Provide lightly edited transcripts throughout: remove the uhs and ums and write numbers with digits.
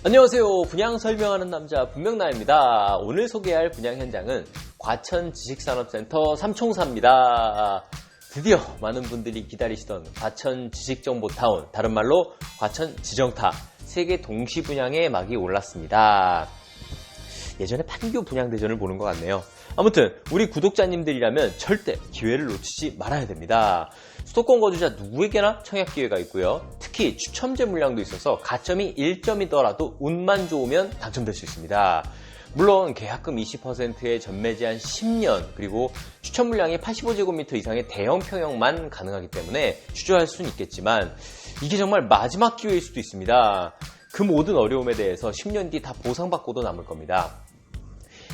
안녕하세요. 분양 설명하는 남자 분명나입니다. 오늘 소개할 분양 현장은 과천 지식산업센터 삼총사입니다. 드디어 많은 분들이 기다리시던 과천 지식정보타운, 다른 말로 과천 지정타 세계 동시 분양의 막이 올랐습니다. 예전에 판교 분양대전을 보는 것 같네요. 아무튼 우리 구독자님들이라면 절대 기회를 놓치지 말아야 됩니다. 수도권 거주자 누구에게나 청약 기회가 있고요. 특히 추첨제 물량도 있어서 가점이 1점이더라도 운만 좋으면 당첨될 수 있습니다. 물론 계약금 20%의 전매 제한 10년, 그리고 추첨 물량이 85제곱미터 이상의 대형 평형만 가능하기 때문에 주저할 수는 있겠지만 이게 정말 마지막 기회일 수도 있습니다. 그 모든 어려움에 대해서 10년 뒤 다 보상받고도 남을 겁니다.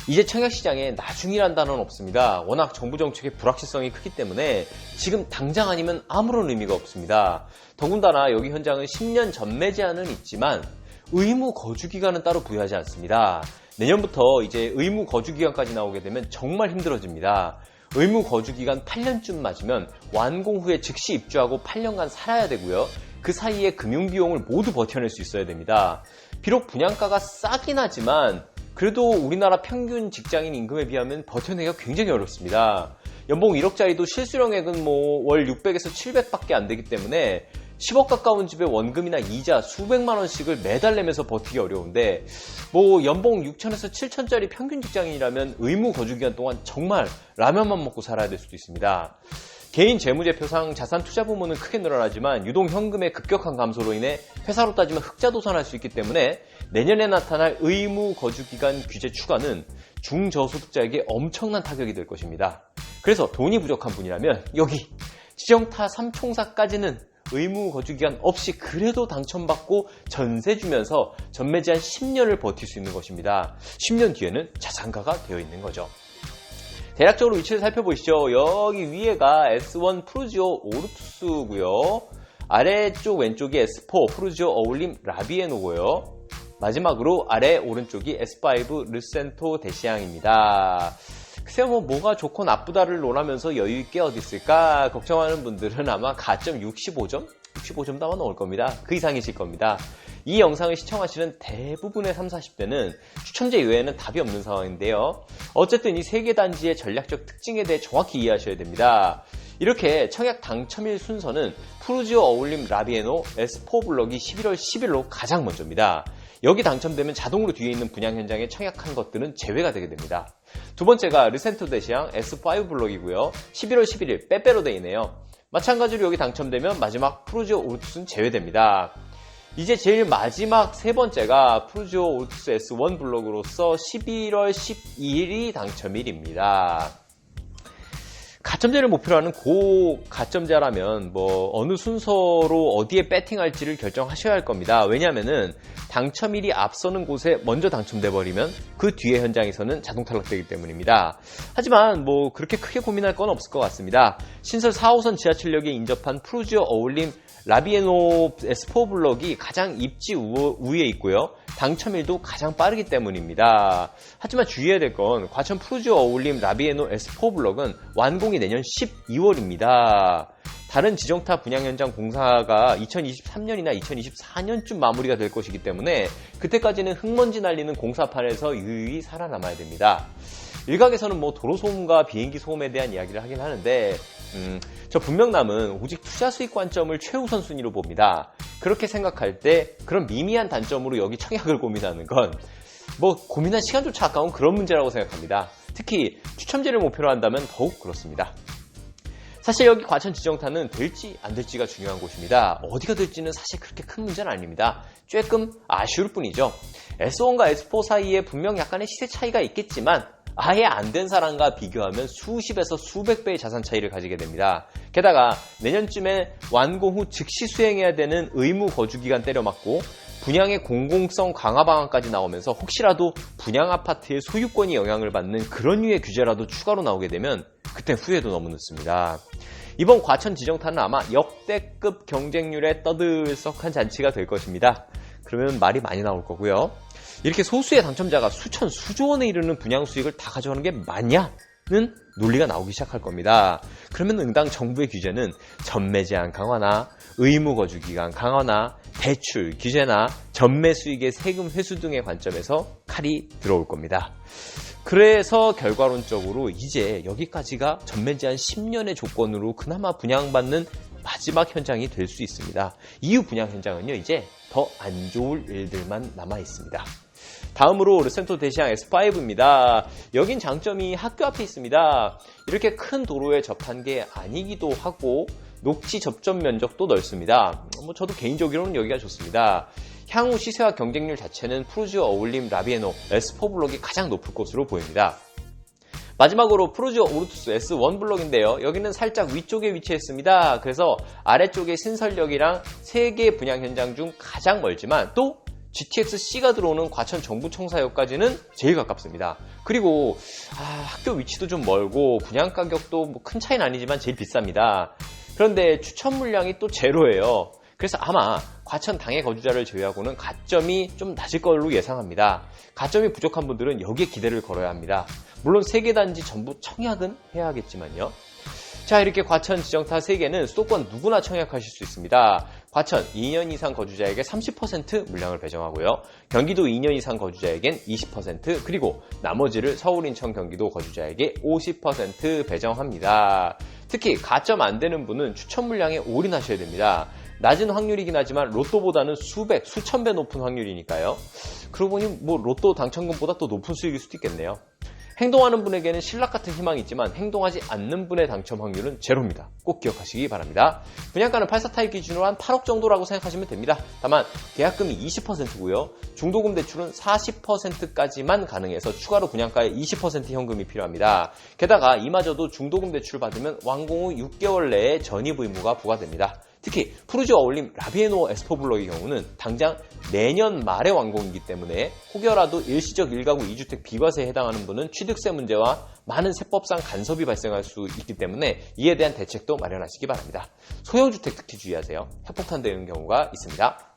이제 청약시장에 나중이란 단어는 없습니다. 워낙 정부 정책의 불확실성이 크기 때문에 지금 당장 아니면 아무런 의미가 없습니다. 더군다나 여기 현장은 10년 전매 제한은 있지만 의무 거주기간은 따로 부여하지 않습니다. 내년부터 이제 의무 거주기간까지 나오게 되면 정말 힘들어집니다. 의무 거주기간 8년쯤 맞으면 완공 후에 즉시 입주하고 8년간 살아야 되고요. 그 사이에 금융비용을 모두 버텨낼 수 있어야 됩니다. 비록 분양가가 싸긴 하지만 그래도 우리나라 평균 직장인 임금에 비하면 버텨내기가 굉장히 어렵습니다. 연봉 1억짜리도 실수령액은 월 600에서 700밖에 안 되기 때문에 10억 가까운 집에 원금이나 이자 수백만 원씩을 매달 내면서 버티기 어려운데 연봉 6천에서 7천짜리 평균 직장인이라면 의무 거주기간 동안 정말 라면만 먹고 살아야 될 수도 있습니다. 개인 재무제표상 자산 투자 부문은 크게 늘어나지만 유동 현금의 급격한 감소로 인해 회사로 따지면 흑자도산할 수 있기 때문에 내년에 나타날 의무 거주기간 규제 추가는 중저소득자에게 엄청난 타격이 될 것입니다. 그래서 돈이 부족한 분이라면 여기 지정타 3총사까지는 의무 거주기간 없이 그래도 당첨받고 전세 주면서 전매 제한 10년을 버틸 수 있는 것입니다. 10년 뒤에는 자산가가 되어 있는 거죠. 대략적으로 위치를 살펴보시죠. 여기 위에가 S1 푸르지오 오르투스고요. 아래쪽 왼쪽이 S4 푸르지오 어울림 라비에노고요. 마지막으로 아래 오른쪽이 S5 르센토 대시앙입니다. 글쎄요, 뭐가 좋고 나쁘다를 논하면서 여유있게 어디 있을까 걱정하는 분들은 아마 가점 65점? 65점도 아마 넣을 겁니다. 그 이상이실 겁니다. 이 영상을 시청하시는 대부분의 30, 40대는 추첨제 이외에는 답이 없는 상황인데요. 어쨌든 이 세 개 단지의 전략적 특징에 대해 정확히 이해하셔야 됩니다. 이렇게 청약 당첨일 순서는 푸르지오 어울림 라비에노 S4 블럭이 11월 10일로 가장 먼저입니다. 여기 당첨되면 자동으로 뒤에 있는 분양 현장에 청약한 것들은 제외가 되게 됩니다. 두 번째가 르센토 대시앙 S5 블럭이고요. 11월 11일 빼빼로데이네요. 마찬가지로 여기 당첨되면 마지막 푸르지오 오르투스는 제외됩니다. 이제 제일 마지막 세 번째가 푸르지오 오르투스 S1 블럭으로서 11월 12일이 당첨일입니다. 가점제를 목표로 하는 고가점자라면 어느 순서로 어디에 배팅할지를 결정하셔야 할 겁니다. 왜냐하면은 당첨일이 앞서는 곳에 먼저 당첨돼 버리면 그 뒤에 현장에서는 자동 탈락되기 때문입니다. 하지만 그렇게 크게 고민할 건 없을 것 같습니다. 신설 4호선 지하철역에 인접한 푸르지오 어울림 라비에노 S4 블럭이 가장 입지 우위에 있고요. 당첨일도 가장 빠르기 때문입니다. 하지만 주의해야 될 건 과천 푸르지오 어울림 라비에노 S4 블럭은 완공이 내년 12월입니다. 다른 지정타 분양 현장 공사가 2023년이나 2024년쯤 마무리가 될 것이기 때문에 그때까지는 흙먼지 날리는 공사판에서 유유히 살아남아야 됩니다. 일각에서는 도로 소음과 비행기 소음에 대한 이야기를 하긴 하는데 저 분명남은 오직 투자 수익 관점을 최우선 순위로 봅니다. 그렇게 생각할 때 그런 미미한 단점으로 여기 청약을 고민하는 건 고민한 시간조차 아까운 그런 문제라고 생각합니다. 특히 추첨제를 목표로 한다면 더욱 그렇습니다. 사실 여기 과천 지정타는 될지 안 될지가 중요한 곳입니다. 어디가 될지는 사실 그렇게 큰 문제는 아닙니다. 조금 아쉬울 뿐이죠. S1과 S4 사이에 분명 약간의 시세 차이가 있겠지만 아예 안 된 사람과 비교하면 수십에서 수백 배의 자산 차이를 가지게 됩니다. 게다가 내년쯤에 완공 후 즉시 수행해야 되는 의무 거주기간 때려맞고 분양의 공공성 강화 방안까지 나오면서 혹시라도 분양 아파트의 소유권이 영향을 받는 그런 류의 규제라도 추가로 나오게 되면 그때 후회도 너무 늦습니다. 이번 과천 지정타는 아마 역대급 경쟁률에 떠들썩한 잔치가 될 것입니다. 그러면 말이 많이 나올 거고요. 이렇게 소수의 당첨자가 수천, 수조 원에 이르는 분양 수익을 다 가져가는 게 맞냐는 논리가 나오기 시작할 겁니다. 그러면 응당 정부의 규제는 전매 제한 강화나 의무거주기간 강화나 대출, 규제나 전매 수익의 세금 회수 등의 관점에서 칼이 들어올 겁니다. 그래서 결과론적으로 이제 여기까지가 전매 제한 10년의 조건으로 그나마 분양받는 마지막 현장이 될 수 있습니다. 이후 분양 현장은요, 이제 더 안 좋을 일들만 남아 있습니다. 다음으로 르센토 대시양 S5입니다. 여긴 장점이 학교 앞에 있습니다. 이렇게 큰 도로에 접한 게 아니기도 하고 녹지 접점 면적도 넓습니다. 저도 개인적으로는 여기가 좋습니다. 향후 시세와 경쟁률 자체는 푸르지오 어울림 라비에노 S4 블록이 가장 높을 것으로 보입니다. 마지막으로 푸르지오 오르투스 S1 블록인데요. 여기는 살짝 위쪽에 위치했습니다. 그래서 아래쪽에 신설역이랑 3개 분양 현장 중 가장 멀지만 또 GTX-C가 들어오는 과천 정부청사역까지는 제일 가깝습니다. 그리고 학교 위치도 좀 멀고 분양 가격도 큰 차이는 아니지만 제일 비쌉니다. 그런데 추천 물량이 또 제로예요. 그래서 아마 과천 당해 거주자를 제외하고는 가점이 좀 낮을 걸로 예상합니다. 가점이 부족한 분들은 여기에 기대를 걸어야 합니다. 물론 3개 단지 전부 청약은 해야 하겠지만요. 자, 이렇게 과천 지정타 3개는 수도권 누구나 청약하실 수 있습니다. 과천 2년 이상 거주자에게 30% 물량을 배정하고요. 경기도 2년 이상 거주자에겐 20%, 그리고 나머지를 서울, 인천, 경기도 거주자에게 50% 배정합니다. 특히 가점 안 되는 분은 추천 물량에 올인하셔야 됩니다. 낮은 확률이긴 하지만 로또보다는 수백, 수천 배 높은 확률이니까요. 그러고 보니 로또 당첨금보다 또 높은 수익일 수도 있겠네요. 행동하는 분에게는 신락 같은 희망이 있지만 행동하지 않는 분의 당첨 확률은 제로입니다. 꼭 기억하시기 바랍니다. 분양가는 84타입 기준으로 한 8억 정도라고 생각하시면 됩니다. 다만 계약금이 20%고요. 중도금 대출은 40%까지만 가능해서 추가로 분양가의 20% 현금이 필요합니다. 게다가 이마저도 중도금 대출 받으면 완공 후 6개월 내에 전입 의무가 부과됩니다. 특히 푸르지오 어울림 라비에노 S4 블록의 경우는 당장 내년 말에 완공이기 때문에 혹여라도 일시적 1가구 2주택 비과세에 해당하는 분은 취득세 문제와 많은 세법상 간섭이 발생할 수 있기 때문에 이에 대한 대책도 마련하시기 바랍니다. 소형주택 특히 주의하세요. 핵폭탄 되는 경우가 있습니다.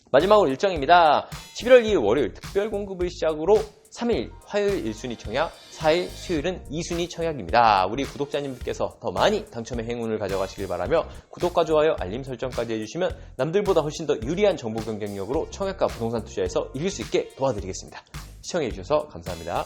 마지막으로 일정입니다. 11월 2일 월요일 특별 공급을 시작으로 3일 화요일 1순위 청약, 4일 수요일은 2순위 청약입니다. 우리 구독자님들께서 더 많이 당첨의 행운을 가져가시길 바라며 구독과 좋아요, 알림 설정까지 해주시면 남들보다 훨씬 더 유리한 정보 경쟁력으로 청약과 부동산 투자에서 이길 수 있게 도와드리겠습니다. 시청해주셔서 감사합니다.